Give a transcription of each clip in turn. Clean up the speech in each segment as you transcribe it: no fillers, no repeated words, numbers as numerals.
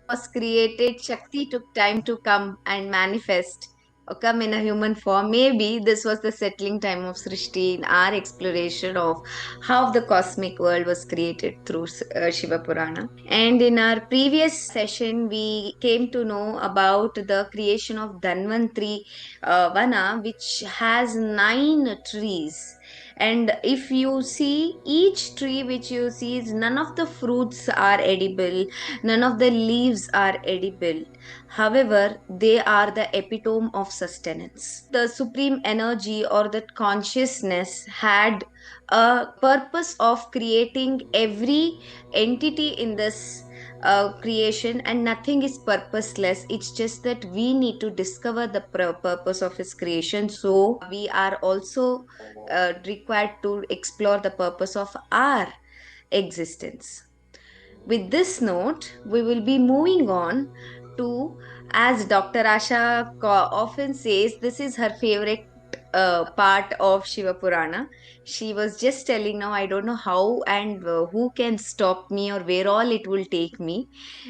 Was created, Shakti took time to come and manifest or come in a human form. Maybe this was the settling time of Srishti in our exploration of how the cosmic world was created through Shiva Purana. And in our previous session, we came to know about the creation of Dhanvantri Vana, which has 9 trees. And if you see each tree which you see, none of the fruits are edible, none of the leaves are edible. However, they are the epitome of sustenance. The supreme energy or that consciousness had a purpose of creating every entity in this creation, and nothing is purposeless. It's just that we need to discover the purpose of his creation. So we are also required to explore the purpose of our existence. With this note, we will be moving on to, as Dr. Asha often says, this is her favorite part of Shiva Purana. She was just telling now, I don't know how and who can stop me or where all it will take me.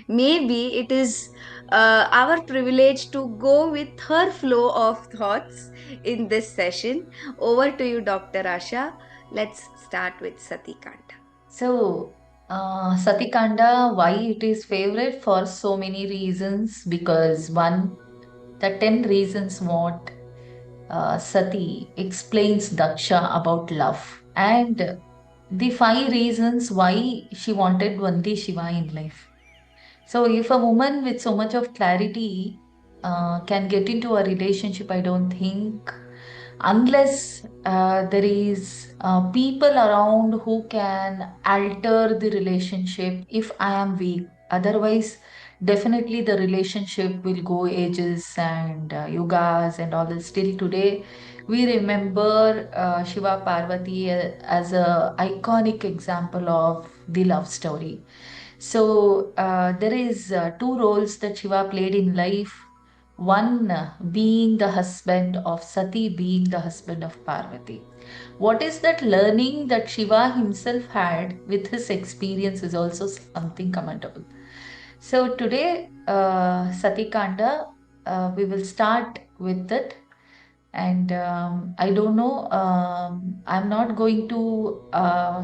Maybe it is our privilege to go with her flow of thoughts in this session. Over to you, Dr. Asha. Let's start with Sati Kanta. So, Satikanda, why it is favorite for so many reasons? Because one, the 10 reasons what Sati explains Daksha about love, and the 5 reasons why she wanted only Shiva in life. So, if a woman with so much of clarity can get into a relationship, I don't think, unless there is people around who can alter the relationship, if I am weak. Otherwise, definitely the relationship will go ages and yugas and all this. Still today, we remember Shiva Parvati as a iconic example of the love story. So there is 2 roles that Shiva played in life. One being the husband of Sati, being the husband of Parvati. What is that learning that Shiva himself had with his experience is also something commendable. So today, Sati Kanda, we will start with it. And I don't know, I'm not going to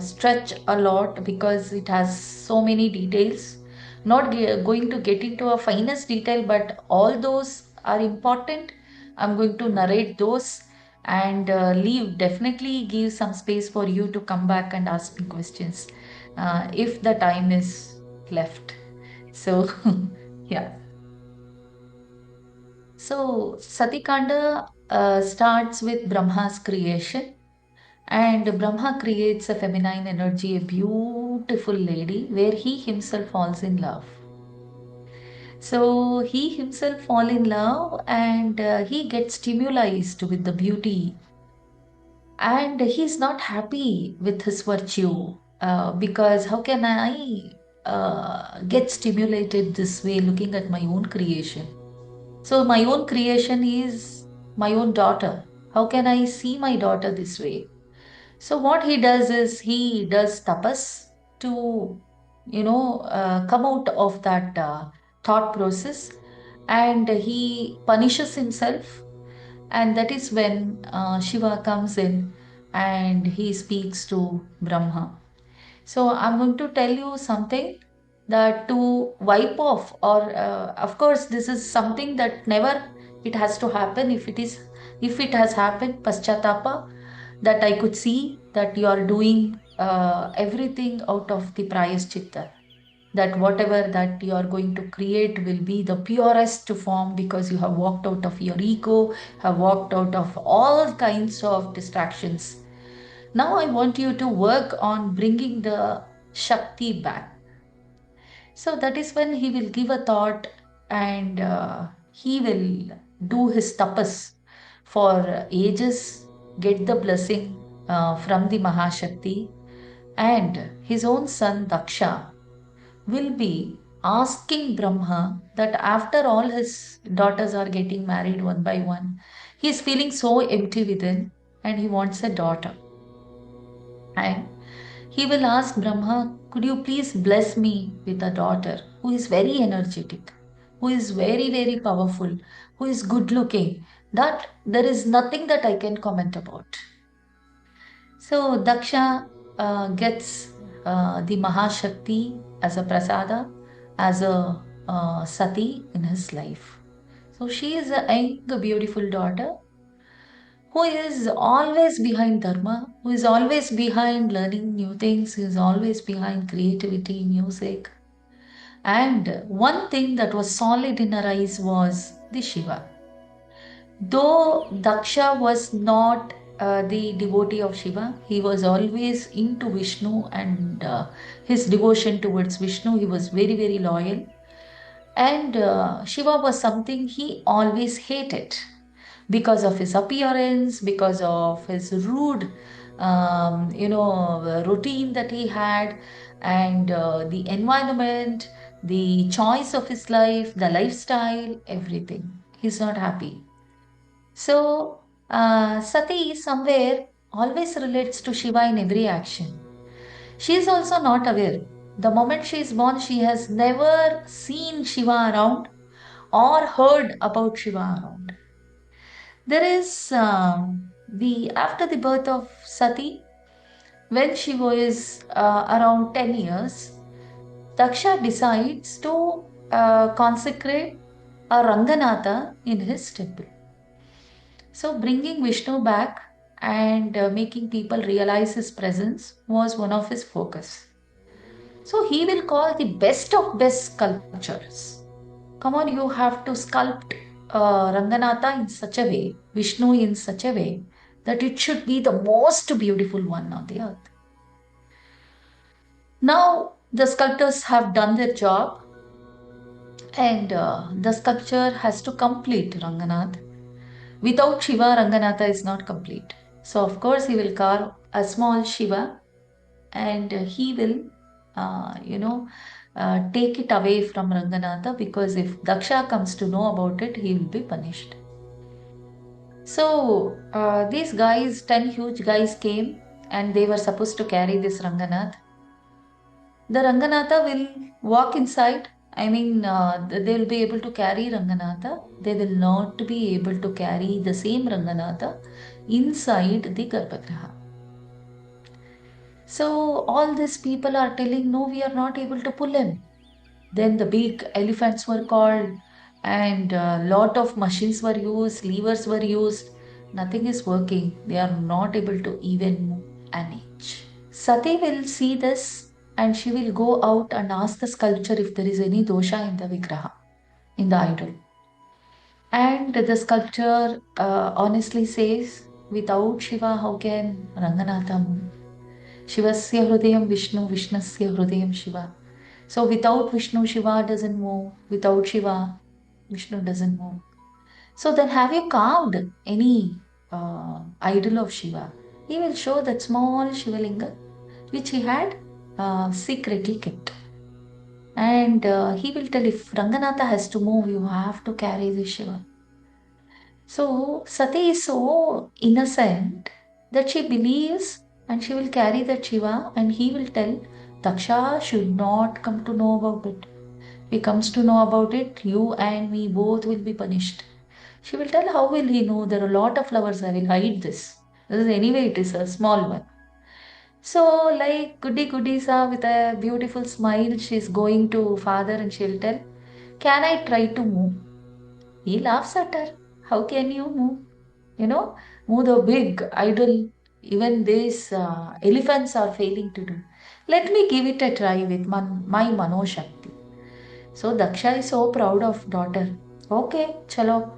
stretch a lot because it has so many details. Not going to get into a finest detail, but all those are important. I'm going to narrate those and leave, definitely give some space for you to come back and ask me questions if the time is left. So, yeah. So, Satikanda starts with Brahma's creation, and Brahma creates a feminine energy, a beautiful lady, where he himself falls in love. So, he himself fall in love and he gets stimulated with the beauty, and he's not happy with his virtue because how can I get stimulated this way looking at my own creation? So my own creation is my own daughter. How can I see my daughter this way? So what he does is he does tapas to, come out of that thought process, and he punishes himself. And that is when Shiva comes in and he speaks to Brahma. So I'm going to tell you something that to wipe off, or of course, this is something that never it has to happen. If it has happened, paschatapa, that I could see that you are doing everything out of the prayaschitta. That whatever that you are going to create will be the purest form because you have walked out of your ego, have walked out of all kinds of distractions. Now I want you to work on bringing the Shakti back. So that is when he will give a thought, and he will do his tapas for ages, get the blessing from the Mahashakti, and his own son Daksha will be asking Brahma that after all his daughters are getting married one by one, he is feeling so empty within. and he wants a daughter. And he will ask Brahma, could you please bless me with a daughter who is very energetic, who is very, very powerful, who is good looking, that there is nothing that I can comment about. So Daksha gets the Mahashakti as a prasada, as a sati in his life. So she is a young, beautiful daughter who is always behind dharma, who is always behind learning new things, who is always behind creativity, music. And one thing that was solid in her eyes was the Shiva. Though Daksha was not the devotee of Shiva, he was always into Vishnu and his devotion towards Vishnu. He was very, very loyal. And Shiva was something he always hated because of his appearance, because of his rude, routine that he had, and the environment, the choice of his life, the lifestyle, everything. He's not happy. So, Sati somewhere always relates to Shiva in every action. She is also not aware. The moment she is born, she has never seen Shiva around or heard about Shiva around. There is the after the birth of Sati, when she was around 10 years, Daksha decides to consecrate a Ranganatha in his temple. So, bringing Vishnu back and making people realize his presence was one of his focus. So, he will call the best of best sculptures. Come on, you have to sculpt Ranganatha in such a way, Vishnu in such a way that it should be the most beautiful one on the earth. Now, the sculptors have done their job, and the sculpture has to complete Ranganath. Without Shiva, Ranganatha is not complete. So, of course, he will carve a small Shiva and he will, take it away from Ranganatha, because if Daksha comes to know about it, he will be punished. So, these guys, 10 huge guys came and they were supposed to carry this Ranganath. The Ranganatha will walk inside. I mean, they will be able to carry Ranganatha. They will not be able to carry the same Ranganatha inside the Garbhagriha. So all these people are telling, no, we are not able to pull him. Then the big elephants were called, and a lot of machines were used, levers were used. Nothing is working. They are not able to even move an inch. Sati will see this and she will go out and ask the sculpture if there is any dosha in the vigraha, in the idol. And the sculpture honestly says, without Shiva, how can Ranganatha move? Shivasya Hrudayam Vishnu, Vishnasya Hrudayam Shiva. So without Vishnu, Shiva doesn't move. Without Shiva, Vishnu doesn't move. So then have you carved any idol of Shiva? He will show that small Shivalinga which he had secretly kept. And he will tell, if Ranganatha has to move, you have to carry the Shiva. So Sati is so innocent that she believes and she will carry that Shiva, and he will tell Daksha should not come to know about it. If he comes to know about it, you and me both will be punished. She will tell, how will he know? There are a lot of flowers, I will hide this. This is anyway, it is a small one. So, like goody goodies with a beautiful smile, she's going to father and she'll tell, can I try to move? He laughs at her. How can you move? You know, move the big idol. Even these elephants are failing to do. Let me give it a try with my Mano Shakti. So Daksha is so proud of daughter. Okay, chalo,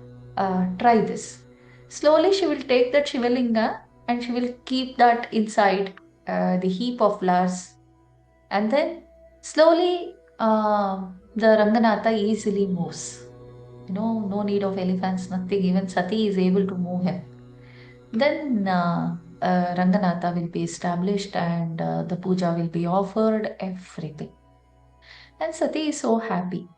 try this. Slowly she will take that Shivalinga and she will keep that inside the heap of flowers. And then slowly the Ranganatha easily moves. No need of elephants, nothing. Even Sati is able to move him. Then Ranganatha will be established and the puja will be offered, everything. And Sati is so happy.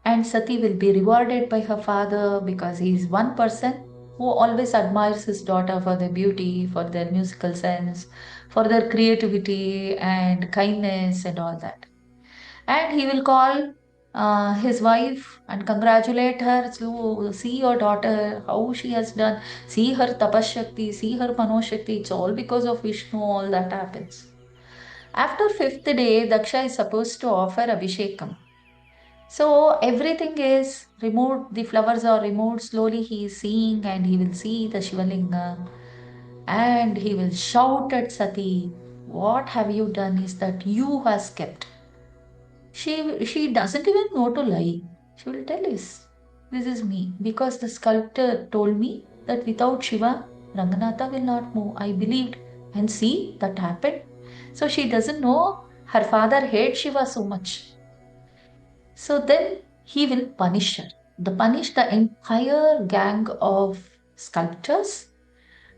And Sati will be rewarded by her father because he is one person. who always admires his daughter for their beauty, for their musical sense, for their creativity and kindness and all that. And he will call his wife and congratulate her. So, see your daughter, how she has done. See her tapashakti, see her manoshakti. It's all because of Vishnu, all that happens. After fifth day, Daksha is supposed to offer Abhishekam. So everything is removed, the flowers are removed. Slowly he is seeing and he will see the Shivalinga and he will shout at Sati, what have you done is that you has kept. She doesn't even know to lie. She will tell us, this is me. Because the sculptor told me that without Shiva, Ranganatha will not move. I believed. And see, that happened. So she doesn't know her father hates Shiva so much. So then he will punish her. The punish the entire gang of sculptors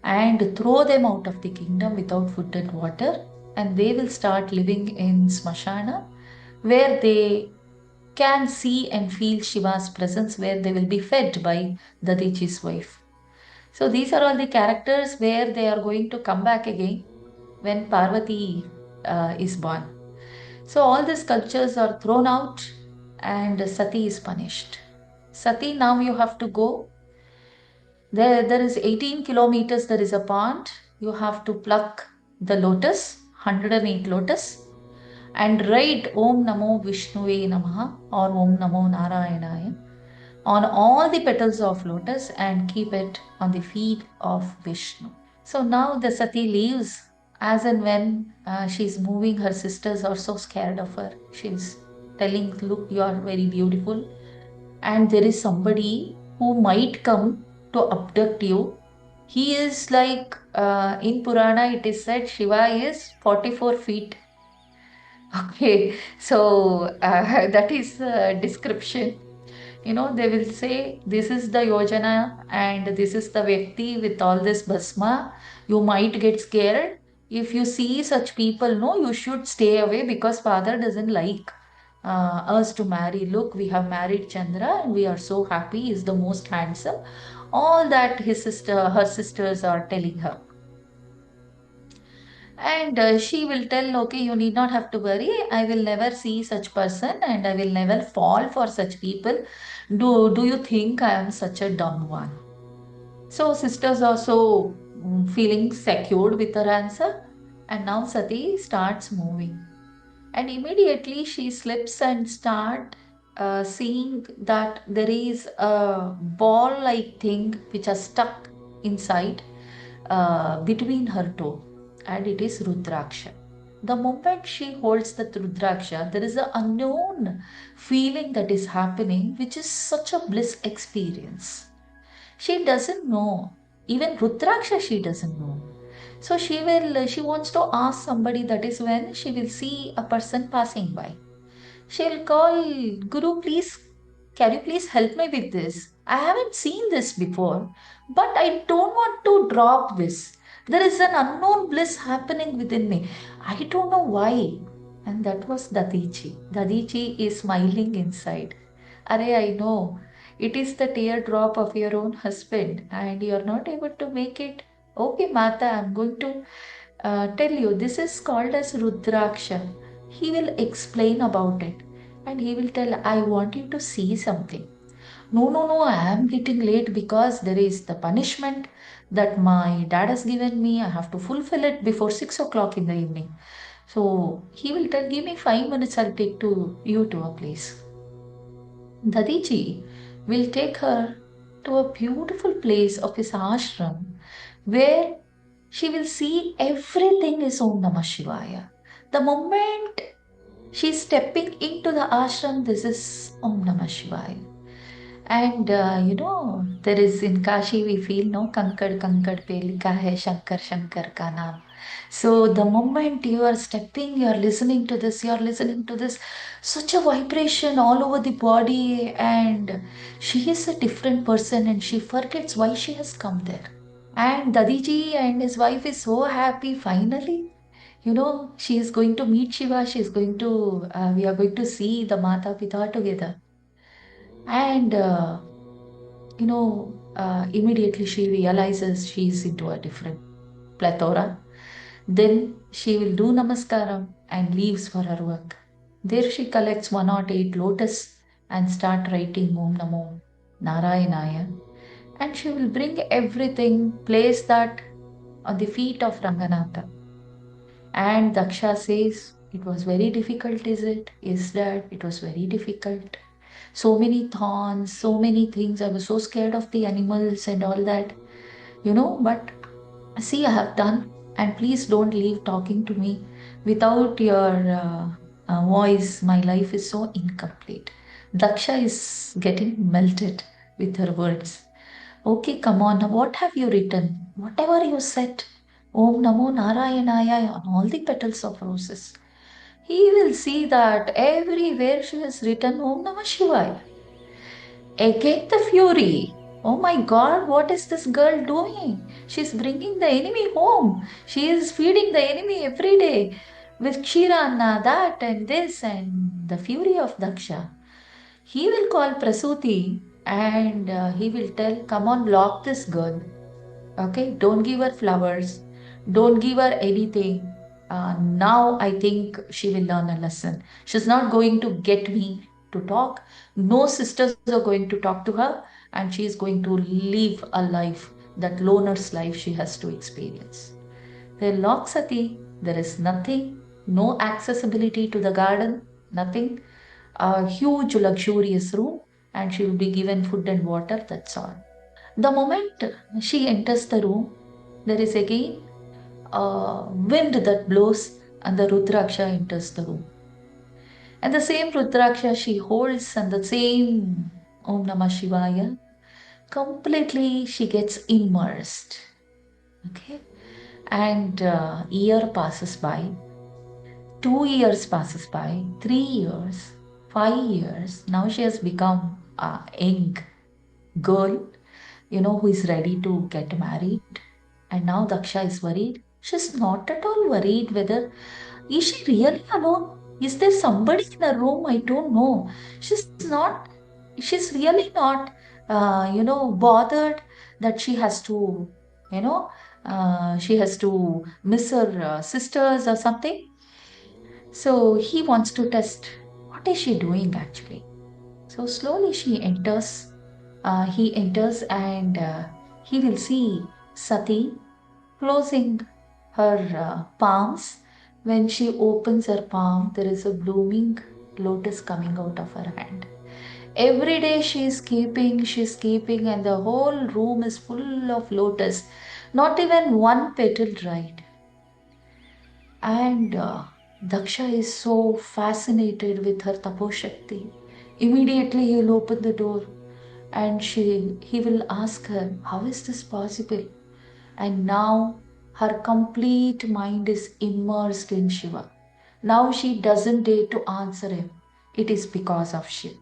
and throw them out of the kingdom without food and water, and they will start living in Smashana, where they can see and feel Shiva's presence, where they will be fed by Dadichi's wife. So these are all the characters where they are going to come back again when Parvati is born. So all the sculptures are thrown out and Sati is punished. Sati, now you have to go. There is 18 kilometers, there is a pond. You have to pluck the lotus, 108 lotus, and write Om Namo Vishnuve Namaha or Om Namo Narayanaya on all the petals of lotus and keep it on the feet of Vishnu. So now the Sati leaves as and when she's moving, her sisters are so scared of her. She's telling, look, you are very beautiful, and there is somebody who might come to abduct you. He is like in Purana, it is said Shiva is 44 feet. Okay, so that is description. They will say this is the yojana and this is the Vyakti with all this bhasma. You might get scared. If you see such people, no, you should stay away because father doesn't like us to marry. Look, we have married Chandra and we are so happy. He's the most handsome. All that her sisters are telling her. And she will tell, okay, you need not have to worry. I will never see such person and I will never fall for such people. Do you think I am such a dumb one? So sisters are so feeling secured with her answer. And now Sati starts moving. And immediately she slips and start seeing that there is a ball-like thing which is stuck inside between her toe, and it is Rudraksha. The moment she holds the Rudraksha, there is an unknown feeling that is happening, which is such a bliss experience. She doesn't know. Even Rudraksha, she doesn't know. So she wants to ask somebody, that is when she will see a person passing by. She'll call, Guru, please, can you please help me with this? I haven't seen this before, but I don't want to drop this. There is an unknown bliss happening within me. I don't know why. And that was Dadichi. Dadichi is smiling inside. Are, I know. It is the teardrop of your own husband, and you are not able to make it. Okay, Mata, I'm going to tell you. This is called as Rudraksha. He will explain about it and he will tell, I want you to see something. No, no, no, I am getting late because there is the punishment that my dad has given me. I have to fulfill it before 6 o'clock in the evening. So he will tell, give me 5 minutes, I'll take you to a place. Dadiji will take her to a beautiful place of his ashram where she will see everything is Om Namah Shivaya. The moment she's stepping into the ashram, this is Om Namah Shivaya. And there is in Kashi, we feel no Kankad Kankad pe likha hai Shankar Shankar ka naam. So the moment you are stepping, you are listening to this, you are listening to this, such a vibration all over the body, and she is a different person and she forgets why she has come there. And Dadiji and his wife is so happy finally. She is going to meet Shiva, she is going to, we are going to see the Mata Pita together. And, Immediately she realizes she is into a different plethora. Then she will do namaskaram and leaves for her work. There she collects 108 lotus and start writing Om Namo Narayanaya. And she will bring everything, place that on the feet of Ranganatha. And Daksha says, it was very difficult, is it? Is that? It was very difficult. So many thorns, so many things. I was so scared of the animals and all that, but see, I have done. And please don't leave talking to me. Without your voice, my life is so incomplete. Daksha is getting melted with her words. Okay, come on. Now, what have you written? Whatever you said. Om Namo Narayanaya on all the petals of roses. He will see that everywhere she has written Om Namah Shivaya. Again the fury. Oh my God, what is this girl doing? She's bringing the enemy home. She is feeding the enemy every day with Kshirana, that and this, and the fury of Daksha. He will call Prasuti and he will tell, come on, lock this girl. Okay, don't give her flowers, don't give her anything. Now I think she will learn a lesson. She's not going to get me to talk. No sisters are going to talk to her, and she is going to live a life, that loner's life she has to experience. They lock Sati, there is nothing, no accessibility to the garden, nothing. A huge luxurious room, and she will be given food and water, that's all. The moment she enters the room, there is again a wind that blows, and the Rudraksha enters the room. And the same Rudraksha she holds, and the same Om Namah Shivaya, completely she gets immersed. Okay? And year passes by, 2 years passes by, 3 years, 5 years. Now she has become a young girl, who is ready to get married. And now Daksha is worried. She's not at all worried whether is she really alone? Is there somebody in the room? I don't know. She's not. She's really not. Bothered that she has to. You know, she has to miss her sisters or something. So he wants to test what is she doing actually. So slowly she enters. He enters and he will see Sati closing her palms. When she opens her palm, there is a blooming lotus coming out of her hand. Every day she's keeping, and the whole room is full of lotus. Not even one petal dried. And Daksha is so fascinated with her taposhakti. Immediately he'll open the door and he will ask her, how is this possible? And now her complete mind is immersed in Shiva. Now she doesn't dare to answer him. It is because of Shiva.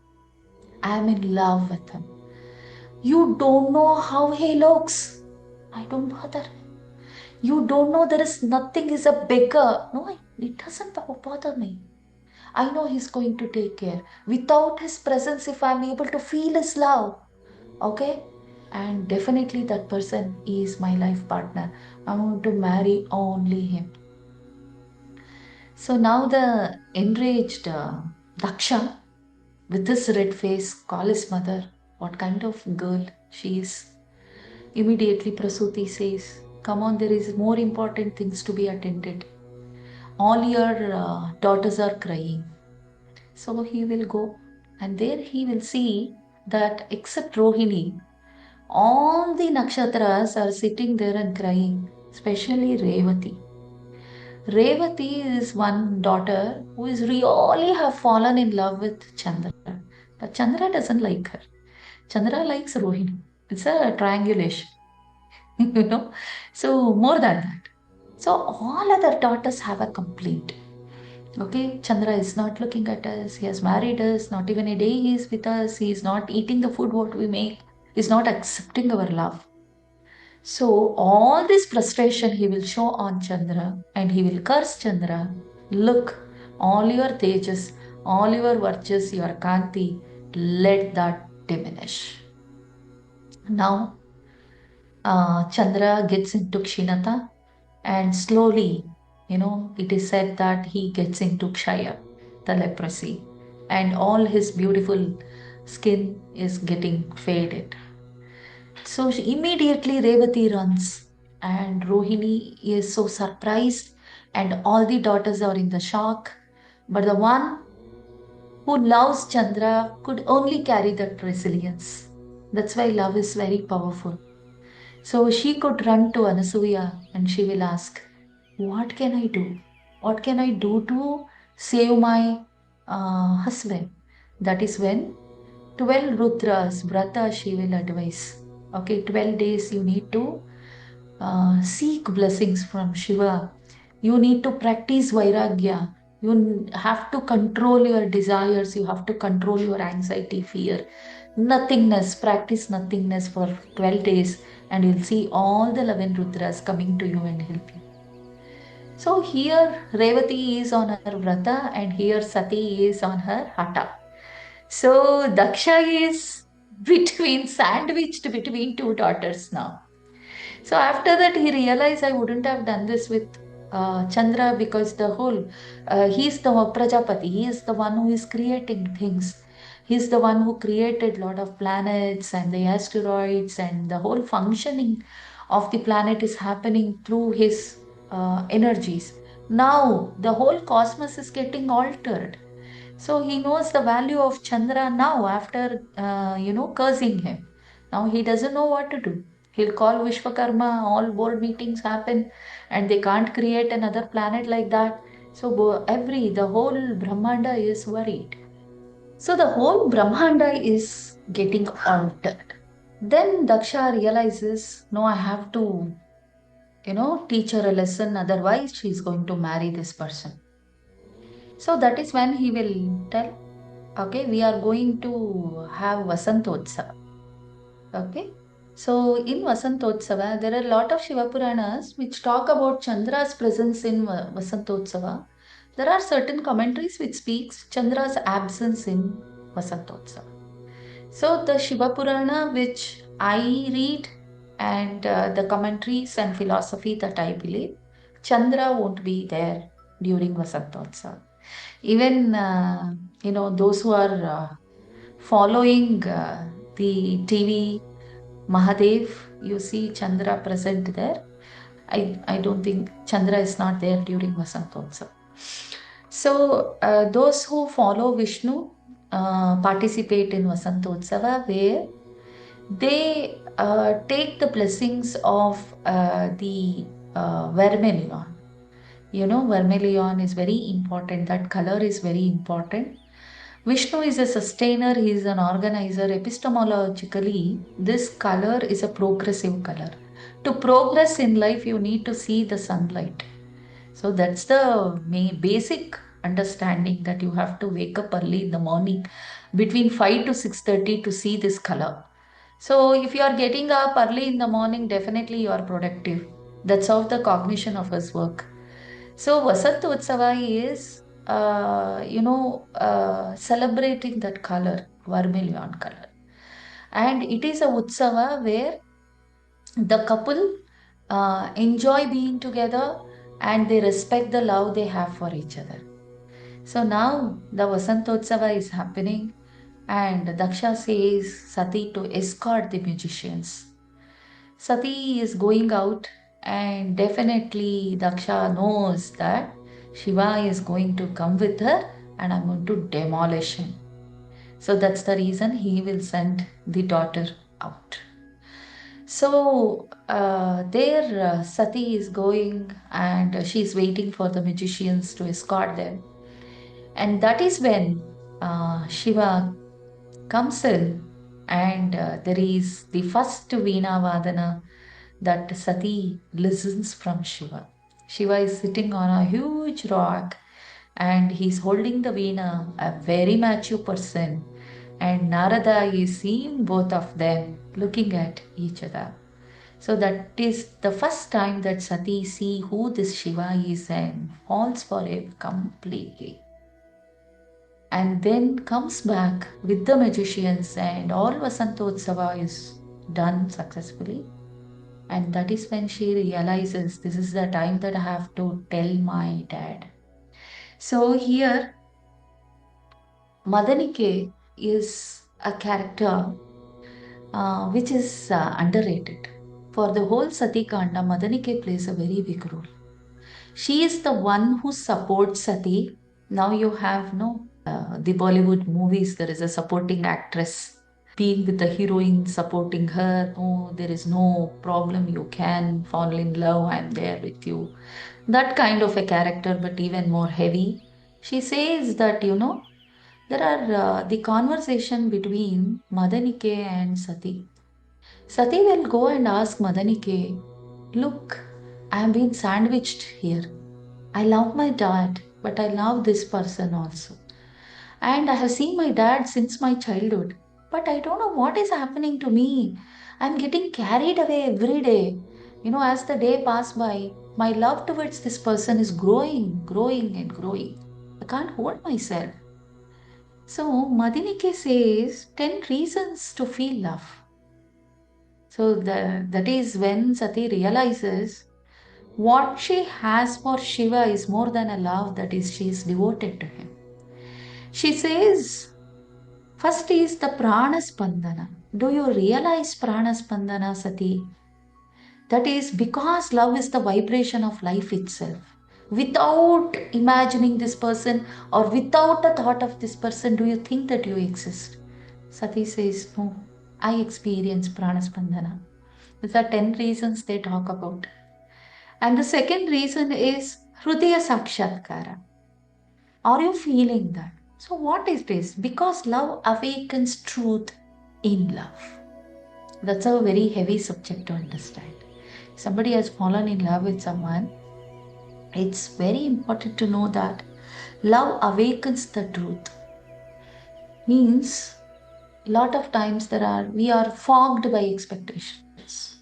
I am in love with him. You don't know how he looks. I don't bother. You don't know there is nothing is a beggar. No, it doesn't bother me. I know he's going to take care. Without his presence, if I'm able to feel his love, okay? And definitely that person is my life partner. I want to marry only him. So now the enraged Daksha, with this red face, call his mother. What kind of girl she is? Immediately Prasuti says, come on, there is more important things to be attended. All your daughters are crying. So he will go, and there he will see that except Rohini, all the nakshatras are sitting there and crying, especially Revati. Revati is one daughter who is really have fallen in love with Chandra. But Chandra doesn't like her. Chandra likes Rohini. It's a triangulation, you know. So more than that. So all other daughters have a complaint. Okay, Chandra is not looking at us. He has married us. Not even a day he is with us. He is not eating the food what we make. He's not accepting our love. So all this frustration he will show on Chandra and he will curse Chandra. Look, all your tejas, all your virtues, your kanti, let that diminish. Now Chandra gets into Kshinata, and slowly, it is said that he gets into Kshaya, the leprosy, and all his beautiful skin is getting faded. So immediately Revati runs, and Rohini is so surprised, and all the daughters are in the shock. But the one who loves Chandra could only carry that resilience. That's why love is very powerful. So she could run to Anasuya and she will ask, what can I do? What can I do to save my husband? That is when 12 Rudras, Brata, she will advise. Okay, 12 days you need to seek blessings from Shiva. You need to practice Vairagya. You have to control your desires. You have to control your anxiety, fear. Nothingness, practice nothingness for 12 days, and you'll see all the 11 Rudras coming to you and help you. So here Revati is on her Vrata, and here Sati is on her Hata. So Daksha is sandwiched between two daughters now. So after that, he realized I wouldn't have done this with Chandra, because he's the Prajapati. He is the one who is creating things. He's the one who created lot of planets and the asteroids, and the whole functioning of the planet is happening through his energies. Now the whole cosmos is getting altered. So he knows the value of Chandra now after, cursing him. Now he doesn't know what to do. He'll call Vishwakarma, all board meetings happen, and they can't create another planet like that. So the whole Brahmanda is worried. So the whole Brahmanda is getting altered. Then Daksha realizes, no, I have to, teach her a lesson, otherwise she's going to marry this person. So that is when he will tell, okay, we are going to have Vasantotsava. Okay. So in Vasantotsava, there are a lot of Shiva Puranas which talk about Chandra's presence in Vasantotsava. There are certain commentaries which speaks Chandra's absence in Vasantotsava. So the Shiva Purana which I read, and the commentaries and philosophy that I believe, Chandra won't be there during Vasantotsava. Even those who are following the TV Mahadev, you see Chandra present there. I don't think Chandra is not there during Vasantotsav. So those who follow Vishnu participate in Vasantotsava, where they take the blessings of the vermilion. Vermilion is very important. That color is very important. Vishnu is a sustainer, he is an organizer. Epistemologically, this color is a progressive color. To progress in life, you need to see the sunlight. So that's the basic understanding, that you have to wake up early in the morning between 5 to 6:30 to see this color. So if you are getting up early in the morning, definitely you are productive. That's how the cognition of us work. So Vasant Utsava is, celebrating that color, vermilion color. And it is a Utsava where the couple enjoy being together, and they respect the love they have for each other. So now the Vasantotsava is happening, and Daksha says Sati to escort the musicians. Sati is going out, and definitely Daksha knows that Shiva is going to come with her, and I'm going to demolish him. So that's the reason he will send the daughter out. So there Sati is going, and she's waiting for the magicians to escort them. And that is when Shiva comes in, and there is the first Veena Vadana that Sati listens from Shiva. Shiva is sitting on a huge rock, and he's holding the Veena, a very mature person. And Narada is seeing both of them looking at each other. So that is the first time that Sati see who this Shiva is and falls for him completely. And then comes back with the magicians, and all Vasantotsava is done successfully. And that is when she realizes this is the time that I have to tell my dad. So here, Madanike is a character which is underrated. For the whole Sati Kanda, Madanike plays a very big role. She is the one who supports Sati. Now you have no the Bollywood movies. There is a supporting actress being with the heroine, supporting her. No, there is no problem. You can fall in love. I'm there with you. That kind of a character, but even more heavy. She says that there are the conversation between Madanike and Sati. Sati will go and ask Madanike, look, I am being sandwiched here. I love my dad, but I love this person also. And I have seen my dad since my childhood, but I don't know what is happening to me. I'm getting carried away every day. As the day pass by, my love towards this person is growing, growing, and growing. I can't hold myself. So, Madinike says 10 reasons to feel love. So, that is when Sati realizes what she has for Shiva is more than a love, that is, she is devoted to him. She says, first is the Prana Spandana. Do you realize Prana Spandana, Sati? That is because love is the vibration of life itself. Without imagining this person or without the thought of this person, do you think that you exist? Sati says, no, I experience Prana Spandana. These are 10 reasons they talk about. And the second reason is Hrudaya Sakshatkara. Are you feeling that? So, what is this? Because love awakens truth in love. That's a very heavy subject to understand. Somebody has fallen in love with someone, it's very important to know that love awakens the truth. Means lot of times we are fogged by expectations,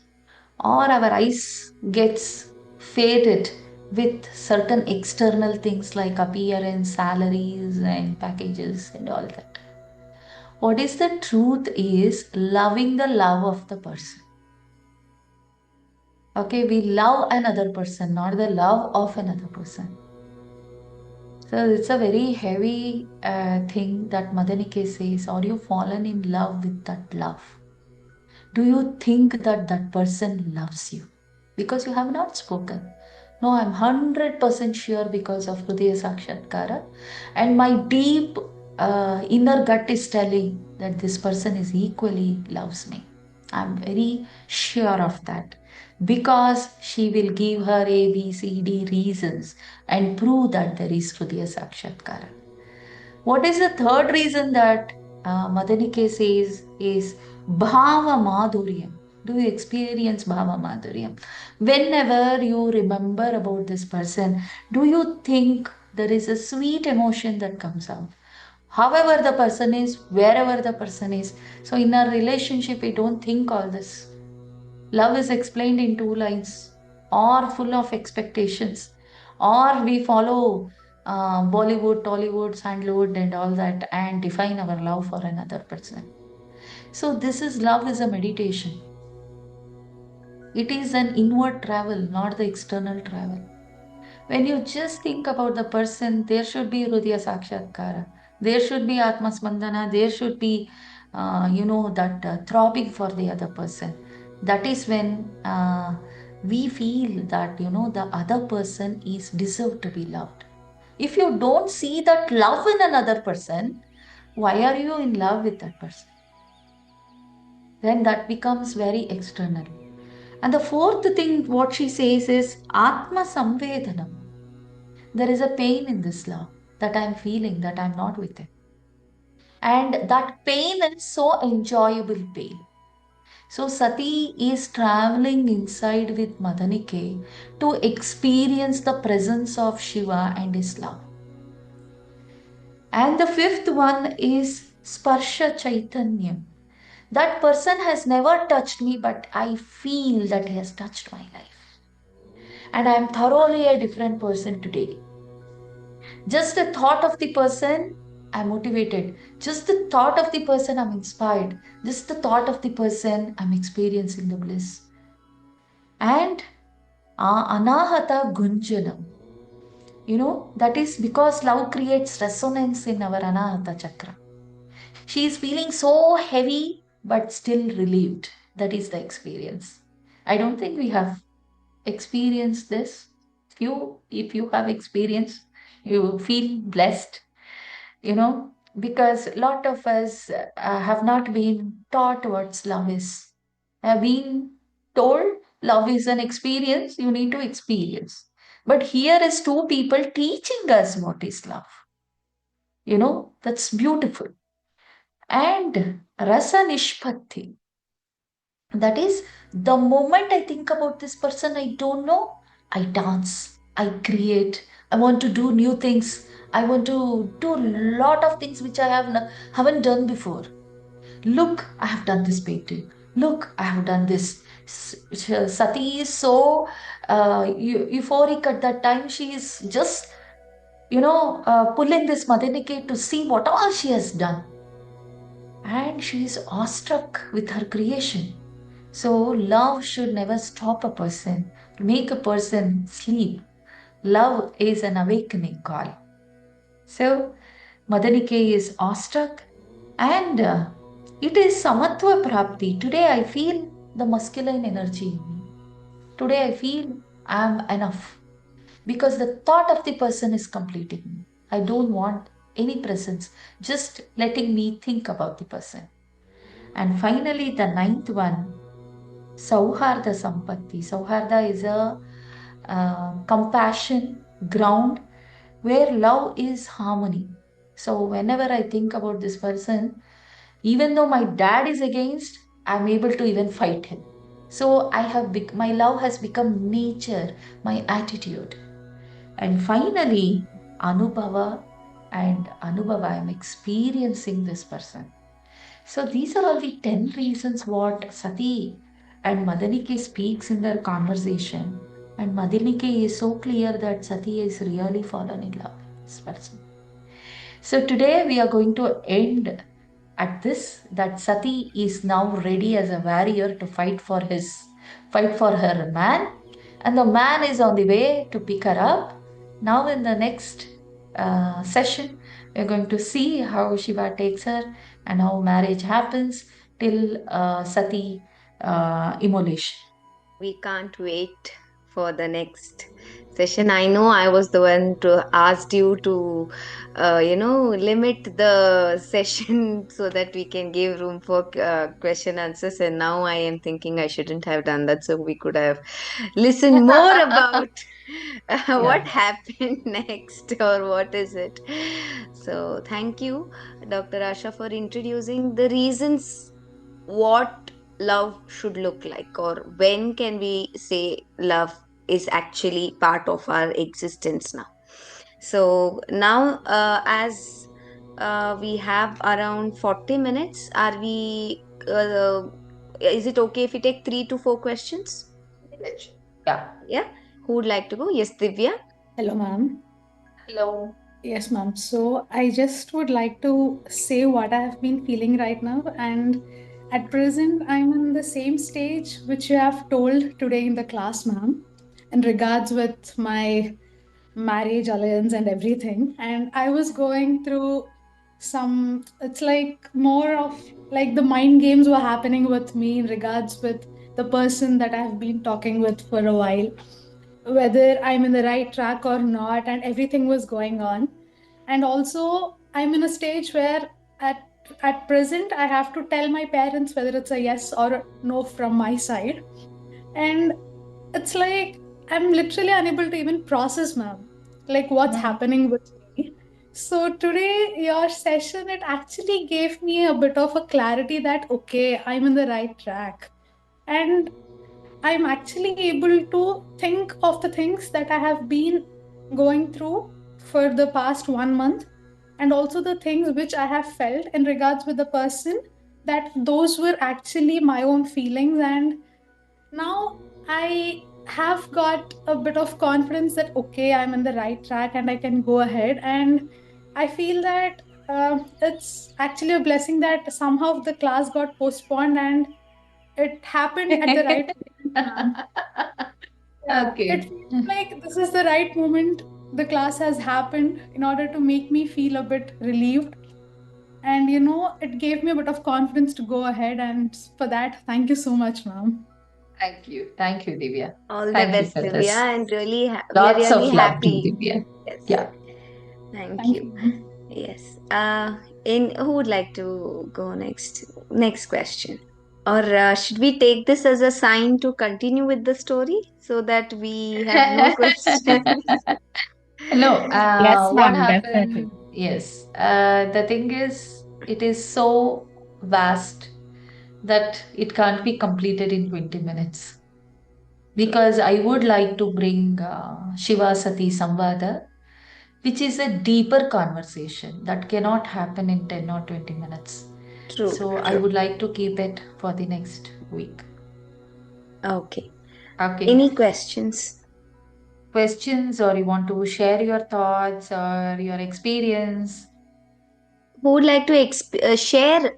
or our eyes gets faded with certain external things like appearance, salaries, and packages, and all that. What is the truth is loving the love of the person. Okay, we love another person, not the love of another person. So it's a very heavy thing that Madanike says, are you fallen in love with that love? Do you think that that person loves you? Because you have not spoken. No, I'm 100% sure because of Hrudaya Sakshatkara. And my deep inner gut is telling that this person is equally loves me. I'm very sure of that. Because she will give her A, B, C, D reasons and prove that there is Hrudaya Sakshatkara. What is the third reason that Madanike says is Bhava Madhuryam? Do you experience Bhava Madhuryam? Whenever you remember about this person, do you think there is a sweet emotion that comes out? However, the person is, wherever the person is. So, in a relationship, we don't think all this. Love is explained in two lines, or full of expectations, or we follow Bollywood, Tollywood, Sandalwood, and all that, and define our love for another person. So, this is love is a meditation. It is an inward travel, not the external travel. When you just think about the person, there should be Hrudaya Sakshatkara. There should be Atma Spandana. There should be, that throbbing for the other person. That is when we feel that, the other person is deserved to be loved. If you don't see that love in another person, why are you in love with that person? Then that becomes very external. And the fourth thing, what she says is Atma Samvedanam. There is a pain in this love that I'm feeling that I'm not with it. And that pain is so enjoyable pain. So Sati is traveling inside with Madanike to experience the presence of Shiva and his love. And the fifth one is Sparsha Chaitanyam. That person has never touched me, but I feel that he has touched my life. And I am thoroughly a different person today. Just the thought of the person, I'm motivated. Just the thought of the person, I'm inspired. Just the thought of the person, I'm experiencing the bliss. And anahata gunjanam. That is because love creates resonance in our anahata chakra. She is feeling so heavy but still relieved. That is the experience. I don't think we have experienced this. If you have experienced, you feel blessed, because a lot of us have not been taught what love is. Have been told love is an experience, you need to experience. But here is two people teaching us what is love. That's beautiful. And rasa nishpatti. That is, the moment I think about this person I don't know, I dance, I create, I want to do new things. I want to do a lot of things which I haven't done before. Look, I have done this painting. Look, I have done this. Sati is so euphoric at that time. She is just, pulling this Madanike to see what all she has done. And she is awestruck with her creation. So, love should never stop a person, make a person sleep. Love is an awakening call. So, Madanike is awestruck and it is Samatva Prapti. Today I feel the masculine energy in me. Today I feel I am enough because the thought of the person is completing me. I don't want any presence, just letting me think about the person. And finally, the ninth one, Sauharda Sampatti. Sauharda is a compassion ground where love is harmony. So, whenever I think about this person, even though my dad is against, I'm able to even fight him. So, my love has become nature, my attitude. And finally, Anubhava and Anubhava, I'm experiencing this person. So these are all the 10 reasons what Sati and Madanike speaks in their conversation. And Madanike is so clear that Sati is really fallen in love with this person. So today we are going to end at this that Sati is now ready as a warrior to fight for her man, and the man is on the way to pick her up. Now in the next session, we are going to see how Shiva takes her and how marriage happens till Sati immolation. We can't wait for the next session. I know I was the one to asked you to, limit the session so that we can give room for question answers. And now I am thinking I shouldn't have done that, so we could have listened more about what Yeah. happened next or what is it. So thank you, Dr. Asha, for introducing the reasons what love should look like, or when can we say love is actually part of our existence now. So now, as we have around 40 minutes, are we is it okay if we take 3 to 4 questions? Yeah. Yeah, who would like to go? Yes, Divya. Hello, ma'am. Hello. Yes, ma'am. So I just would like to say what I have been feeling right now. And at present, I'm in the same stage which you have told today in the class, ma'am, in regards with my marriage alliance and everything. And I was going through it's like more of like the mind games were happening with me in regards with the person that I've been talking with for a while, whether I'm in the right track or not, and everything was going on. And also, I'm in a stage where at present I have to tell my parents whether it's a yes or a no from my side. And it's like I'm literally unable to even process, ma'am, like what's Mhm. happening with me. So today, your session, it actually gave me a bit of a clarity that okay, I'm in the right track. And I'm actually able to think of the things that I have been going through for the past 1 month, and also the things which I have felt in regards with the person, that those were actually my own feelings. And now I have got a bit of confidence that okay, I'm in the right track and I can go ahead. And I feel that it's actually a blessing that somehow the class got postponed and it happened at the right time. ma'am. Yeah, it Okay. feels like this is the right moment the class has happened in order to make me feel a bit relieved. And it gave me a bit of confidence to go ahead. And for that, thank you so much, ma'am. Thank you. Thank you, Divya. All the Thank you best, for Divya, this. and really, we are Lots really of love to happy. Divya. Yes, Yeah. thank Thank you. you, ma'am. Yes. In who would like to go next? Next question. Or should we take this as a sign to continue with the story so that we have more questions? No, Yes, what ma'am, definitely. happened? Yes, the thing is, it is so vast that it can't be completed in 20 minutes. True, Because I would like to bring Shiva Sati Samvada, which is a deeper conversation that cannot happen in 10 or 20 minutes. true, So I true. would like to keep it for the next week. Okay. Okay. Any questions? Questions, or you want to share your thoughts or your experience? Who would like to share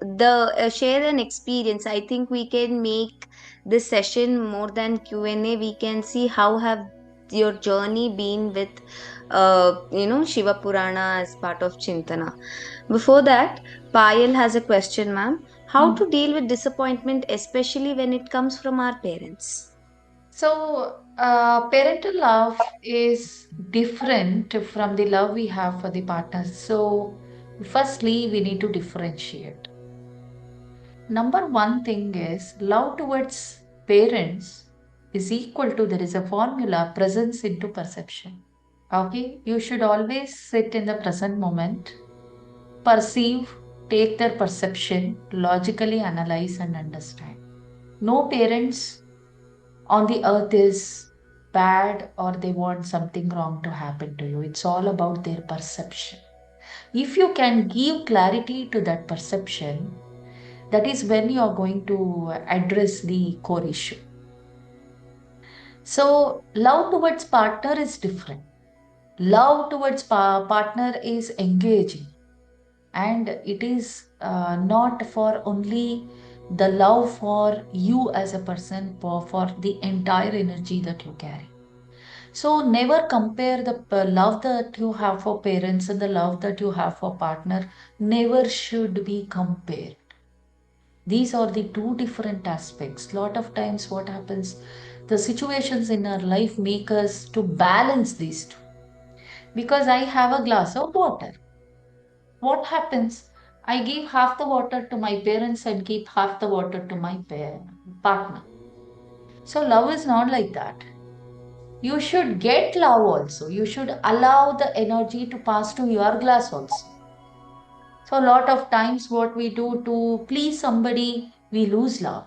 share an experience? I think we can make this session more than Q&A. We can see how have your journey been with Shiva Purana as part of Chintana. Before that, Payal has a question, ma'am. How Hmm. to deal with disappointment, especially when it comes from our parents? So, parental love is different from the love we have for the partners. So, firstly, we need to differentiate. Number one thing is love towards parents is equal to, there is a formula, presence into perception. Okay, you should always sit in the present moment, perceive, take their perception, logically analyze and understand. No parents on the earth is bad or they want something wrong to happen to you. It's all about their perception. If you can give clarity to that perception, that is when you are going to address the core issue. So, love towards partner is different. Love towards partner is engaging, and it is not for only the love for you as a person, for the entire energy that you carry. So never compare the love that you have for parents and the love that you have for partner. Never should be compared. These are the two different aspects. Lot of times what happens, the situations in our life make us to balance these two. Because I have a glass of water. What happens? I give half the water to my parents and keep half the water to my partner. So love is not like that. You should get love also. You should allow the energy to pass to your glass also. So, a lot of times, what we do to please somebody, we lose love.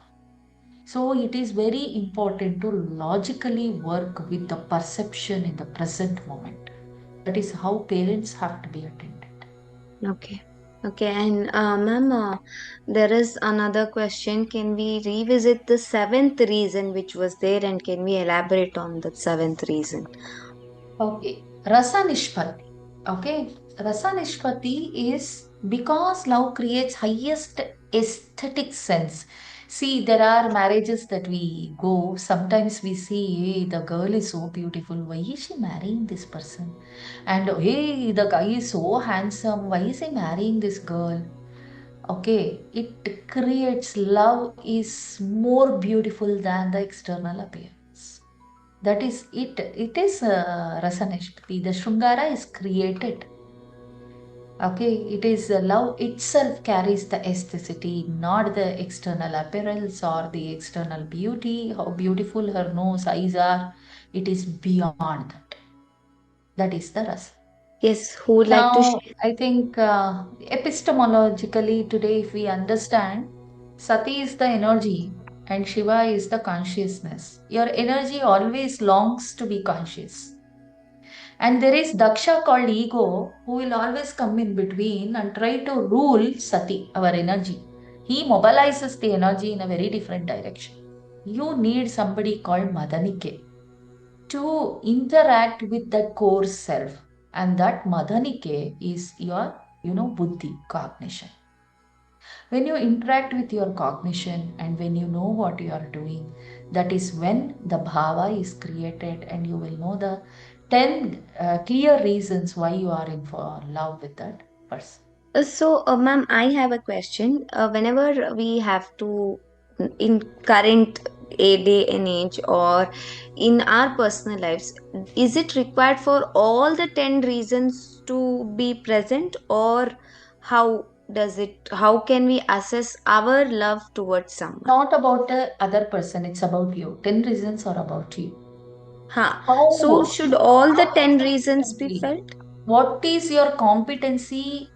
So, it is very important to logically work with the perception in the present moment. That is how parents have to be attended. Okay. Okay, and ma'am, there is another question. Can we revisit the seventh reason which was there, and can we elaborate on the seventh reason? Okay, Rasa Nishpati. Okay, Rasa Nishpati is because love creates highest aesthetic sense. See, there are marriages that we go, sometimes we see, hey, the girl is so beautiful, why is she marrying this person? And hey, the guy is so handsome, why is he marrying this girl? Okay, it creates love is more beautiful than the external appearance. That is it. It is Rasanishpati. The Shringara is created. Okay, it is love itself carries the aestheticity, not the external appearance or the external beauty, how beautiful her nose, eyes are. It is beyond that. That is the rasa. Yes, who would like to Now, share? I think epistemologically today, if we understand, Sati is the energy and Shiva is the consciousness. Your energy always longs to be conscious. And there is Daksha called ego who will always come in between and try to rule Sati, our energy. He mobilizes the energy in a very different direction. You need somebody called Madanike to interact with that core self. And that Madanike is your, buddhi, cognition. When you interact with your cognition and when you know what you are doing, that is when the bhava is created and you will know the 10 clear reasons why you are in for love with that person. Ma'am, I have a question. Whenever we have to, in current a day and age, or in our personal lives, is it required for all the 10 reasons to be present, or how does it, how can we assess our love towards someone? Not about the other person, it's about you. 10 reasons are about you. Huh. So, How? should all the How 10 reasons be exactly? felt? What is your competency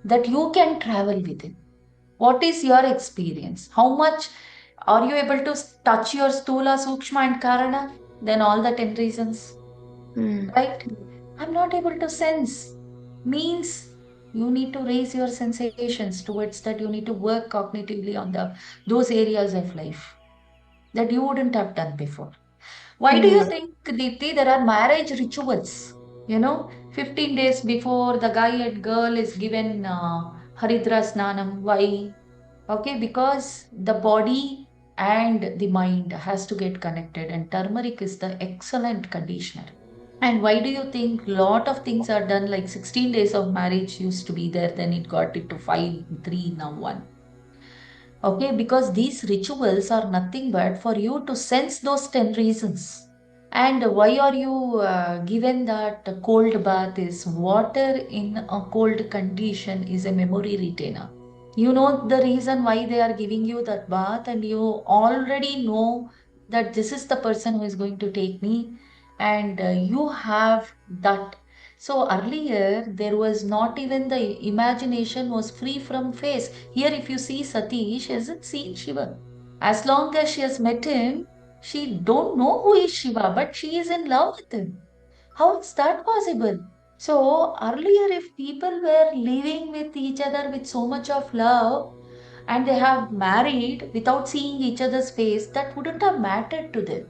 that you can travel within? What is your experience? How much are you able to touch your stula, sukshma, and karana? Then all the 10 reasons, Hmm. right? I'm not able to sense. Means you need to raise your sensations towards that. You need to work cognitively on those areas of life that you wouldn't have done before. Why do you Hmm. think, Deepti, there are marriage rituals? 15 days before the guy and girl is given Haridra Snanam. Why? Okay, because the body and the mind has to get connected, and turmeric is the excellent conditioner. And why do you think lot of things are done like 16 days of marriage used to be there, then it got it to 5, 3, now 1? Okay, because these rituals are nothing but for you to sense those 10 reasons. And why are you given that cold bath is water in a cold condition is a memory retainer? You know the reason why they are giving you that bath, and you already know that this is the person who is going to take me, and you have that. So earlier there was not even the imagination was free from face. Here, if you see Sati, she hasn't seen Shiva. As long as she has met him, she don't know who is Shiva, but she is in love with him. How is that possible? So earlier, if people were living with each other with so much of love and they have married without seeing each other's face, that wouldn't have mattered to them.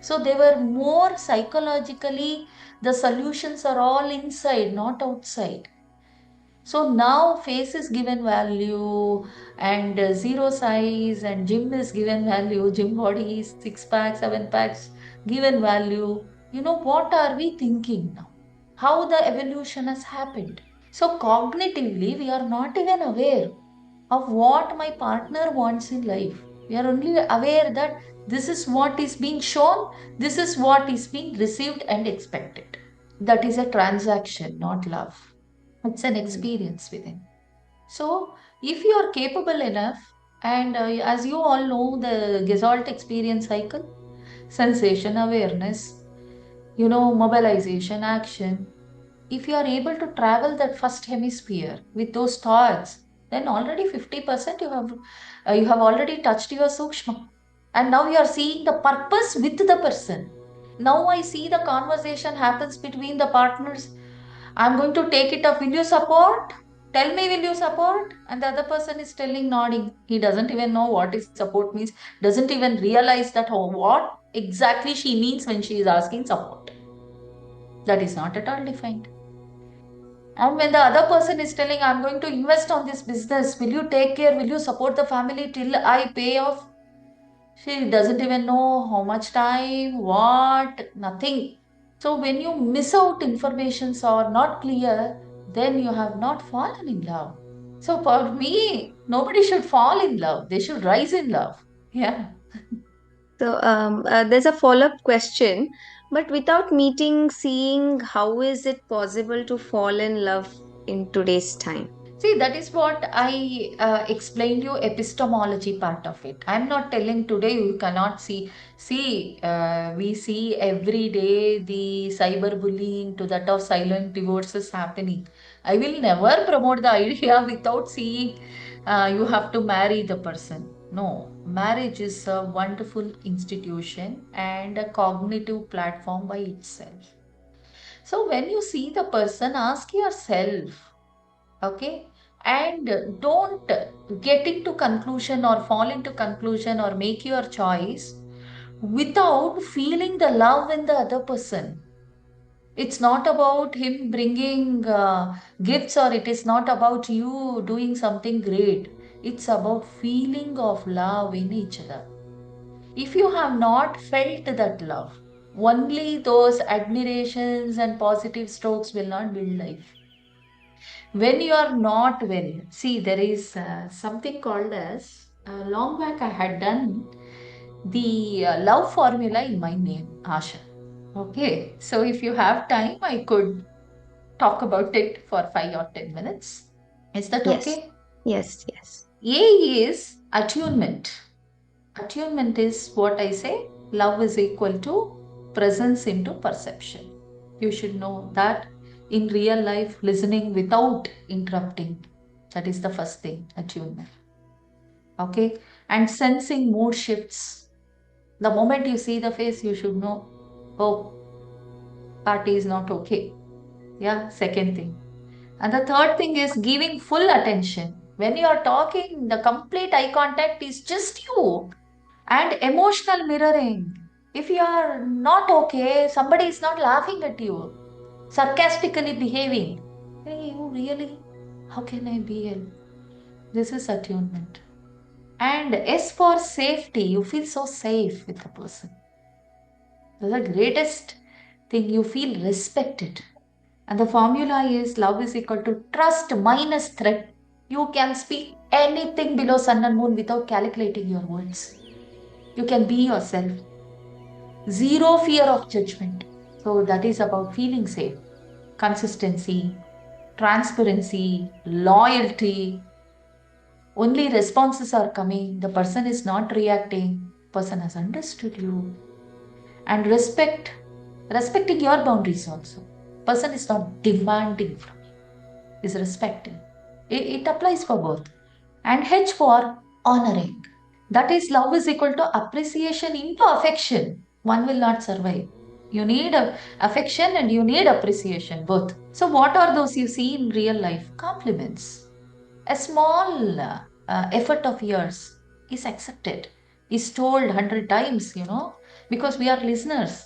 So they were more psychologically, the solutions are all inside, not outside. So now face is given value, and zero size and gym is given value, gym body, 6 packs, 7 packs given value. What are we thinking now? How the evolution has happened. So cognitively, we are not even aware of what my partner wants in life. We are only aware that this is what is being shown, this is what is being received and expected. That is a transaction, not love. It's an Hmm. experience within. So, if you are capable enough, and as you all know, the Gestalt experience cycle, sensation, awareness, mobilization, action, if you are able to travel that first hemisphere with those thoughts, then already 50% you have already touched your sukshma, and now you are seeing the purpose with the person. Now I see the conversation happens between the partners. I'm going to take it up. Will you support? Tell me, will you support? And the other person is telling, nodding. He doesn't even know what is support means, doesn't even realize that what exactly she means when she is asking support. That is not at all defined. And when the other person is telling, I'm going to invest on this business, will you take care? Will you support the family till I pay off? She doesn't even know how much time, what, nothing. So when you miss out informations or not clear, then you have not fallen in love. So for me, nobody should fall in love. They should rise in love. Yeah. There's a follow-up question, but without meeting, seeing, how is it possible to fall in love in today's time? See, that is what I explained you epistemology part of it. I'm not telling today you cannot see. See, we see every day the cyberbullying to that of silent divorces happening. I will never promote the idea without seeing you have to marry the person. No, marriage is a wonderful institution and a cognitive platform by itself. So when you see the person, ask yourself, okay, and don't get into conclusion or fall into conclusion or make your choice without feeling the love in the other person. It's not about him bringing gifts, or it is not about you doing something great. It's about feeling of love in each other. If you have not felt that love, only those admirations and positive strokes will not build life. When you are not well, see, there is something called as, long back I had done the love formula in my name, Asha. Okay, so if you have time, I could talk about it for 5 or 10 minutes. Is that Yes. okay? Yes. Yes. A is attunement. Attunement is what I say, love is equal to presence into perception. You should know that in real life, listening without interrupting. That is the first thing, attunement. Okay, and sensing mood shifts. The moment you see the face, you should know, oh, party is not okay. Yeah, second thing. And the third thing is giving full attention. When you are talking, the complete eye contact is just you, and emotional mirroring. If you are not okay, somebody is not laughing at you, sarcastically behaving. Hey, you really? How can I be help? This is attunement. And S for safety, you feel so safe with the person. That's the greatest thing, you feel respected. And the formula is love is equal to trust minus threat. You can speak anything below sun and moon without calculating your words. You can be yourself. Zero fear of judgment. So that is about feeling safe. Consistency, transparency, loyalty. Only responses are coming. The person is not reacting. Person has understood you. And respect, respecting your boundaries also. Person is not demanding from you, is respecting. It applies for both. And H for honoring. That is, love is equal to appreciation into affection. One will not survive. You need affection and you need appreciation, both. So, what are those you see in real life? Compliments. A small effort of yours is accepted, is told 100 times, because we are listeners,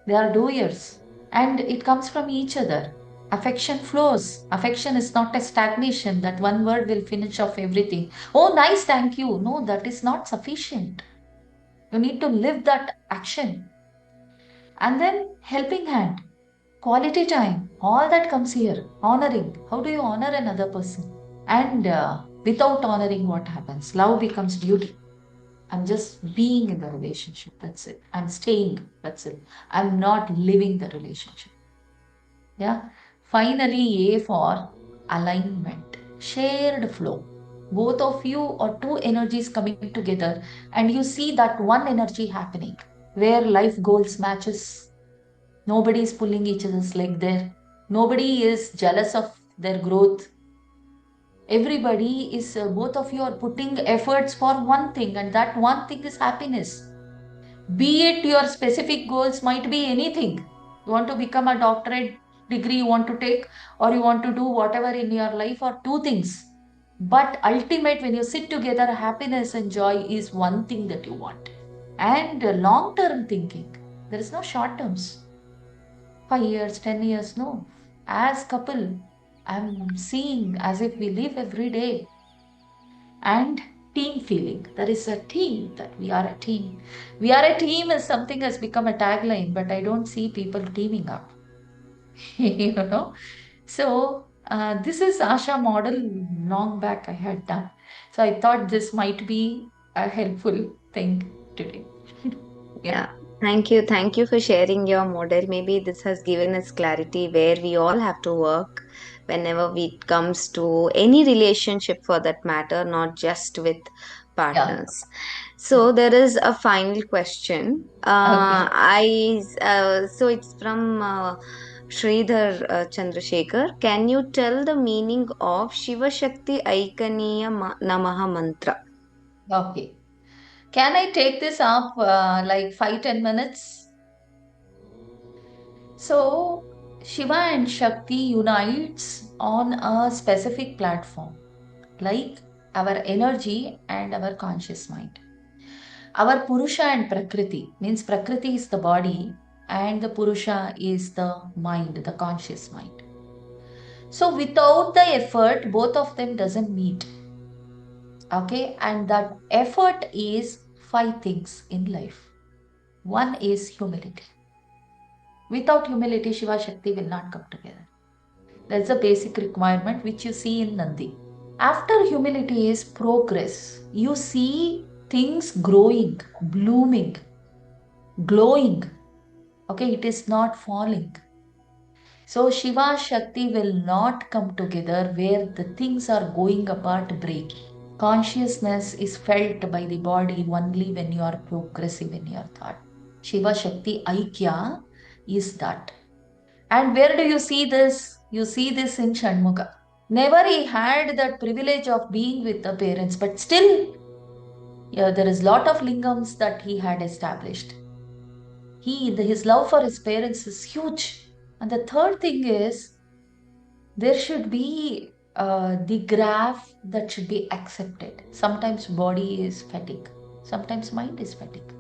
they are doers, and it comes from each other. Affection flows. Affection is not a stagnation that one word will finish off everything. Oh, nice, thank you. No, that is not sufficient. You need to live that action. And then helping hand, quality time, all that comes here. Honoring. How do you honor another person? And without honoring, what happens? Love becomes duty. I'm just being in the relationship. That's it. I'm staying. That's it. I'm not living the relationship. Yeah. Finally, A for alignment, shared flow. Both of you or two energies coming together, and you see that one energy happening where life goals matches. Nobody is pulling each other's leg there. Nobody is jealous of their growth. Everybody is, both of you are putting efforts for one thing, and that one thing is happiness. Be it your specific goals, might be anything. You want to become a doctorate degree you want to take, or you want to do whatever in your life, or two things. But ultimate, when you sit together, happiness and joy is one thing that you want. And long term thinking, there is no short terms. 5 years, 10 years, no. As couple, I'm seeing as if we live every day. And team feeling. There is a team, that we are a team. We are a team is something has become a tagline, but I don't see people teaming up. you know. So this is Asha model long back I had done. So I thought this might be a helpful thing today. yeah. Yeah. Thank you. Thank you for sharing your model. Maybe this has given us clarity where we all have to work whenever it comes to any relationship for that matter, not just with Yeah. partners. So there is a final question. Okay. So it's from Sridhar Chandrasekhar. Can you tell the meaning of Shiva Shakti Aikaniya Namaha mantra? Okay. Can I take this up like 5-10 minutes? So Shiva and Shakti unites on a specific platform, like our energy and our conscious mind. Our Purusha and Prakriti, means Prakriti is the body, and the Purusha is the mind, the conscious mind. So without the effort, both of them doesn't meet. Okay, and that effort is 5 things in life. One is humility. Without humility, Shiva Shakti will not come together. That's a basic requirement which you see in Nandi. After humility is progress. You see things growing, blooming, glowing. Okay, it is not falling. So Shiva Shakti will not come together where the things are going apart, breaking. Consciousness is felt by the body only when you are progressive in your thought. Shiva Shakti Aikya is that. And where do you see this? You see this in Shanmuga. Never he had that privilege of being with the parents, but still, yeah, there is lot of lingams that he had established. His love for his parents is huge. And the third thing is, there should be the graph that should be accepted. Sometimes body is fatigue, sometimes mind is fatigue.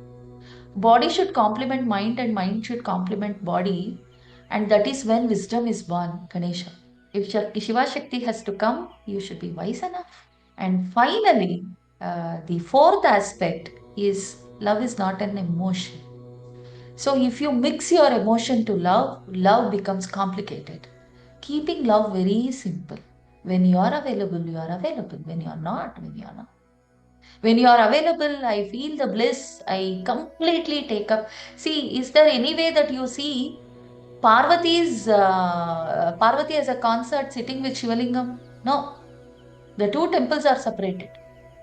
Body should complement mind and mind should complement body, and that is when wisdom is born, Ganesha. If Shiva Shakti has to come, you should be wise enough. And finally, the fourth aspect is love is not an emotion. So if you mix your emotion to love, love becomes complicated. Keeping love very simple. When you are available, you are available. When you are not, when you are not. When you are available, I feel the bliss. I completely take up. See, is there any way that you see Parvati as a concert sitting with Shivalingam? No. The two temples are separated.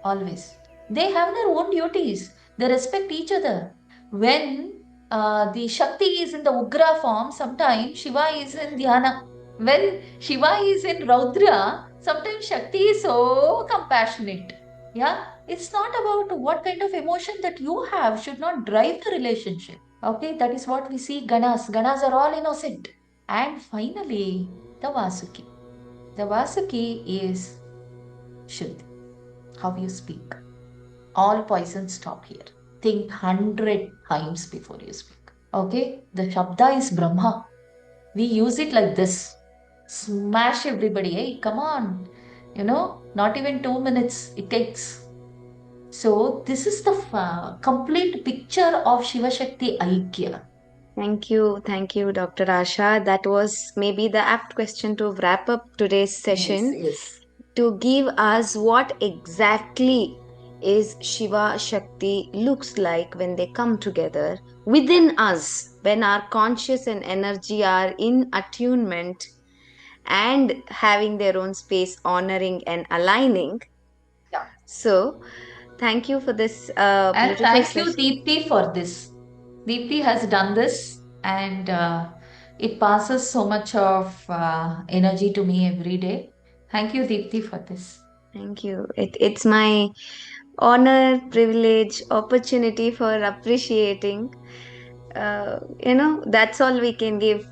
Always. They have their own duties. They respect each other. When the Shakti is in the Ugra form, sometimes Shiva is in Dhyana. When Shiva is in Raudra, sometimes Shakti is so compassionate. Yeah, it's not about what kind of emotion that you have should not drive the relationship. Okay, that is what we see Ganas. Ganas are all innocent. And finally, the Vasuki. The Vasuki is Shuddhi. How you speak. All poisons stop here. Think 100 times before you speak. Okay, the Shabda is Brahma. We use it like this. Smash everybody. Hey, come on. Not even 2 minutes it takes. So, this is the complete picture of Shiva Shakti Aikya. Thank you, Dr. Asha. That was maybe the apt question to wrap up today's session. Yes. To give us what exactly is Shiva Shakti looks like when they come together within us, when our conscious and energy are in attunement and having their own space, honoring and aligning. Yeah. So, thank you for this And beautiful thank you, session. Deepti, for this. Deepti has done this, and it passes so much of energy to me every day. Thank you, Deepti, for this. Thank you. It's my honor, privilege, opportunity for appreciating. That's all we can give.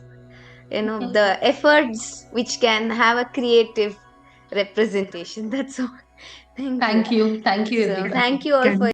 The efforts which can have a creative representation. That's all. Thank you. Thank you. Thank you, So, everyone. thank you all for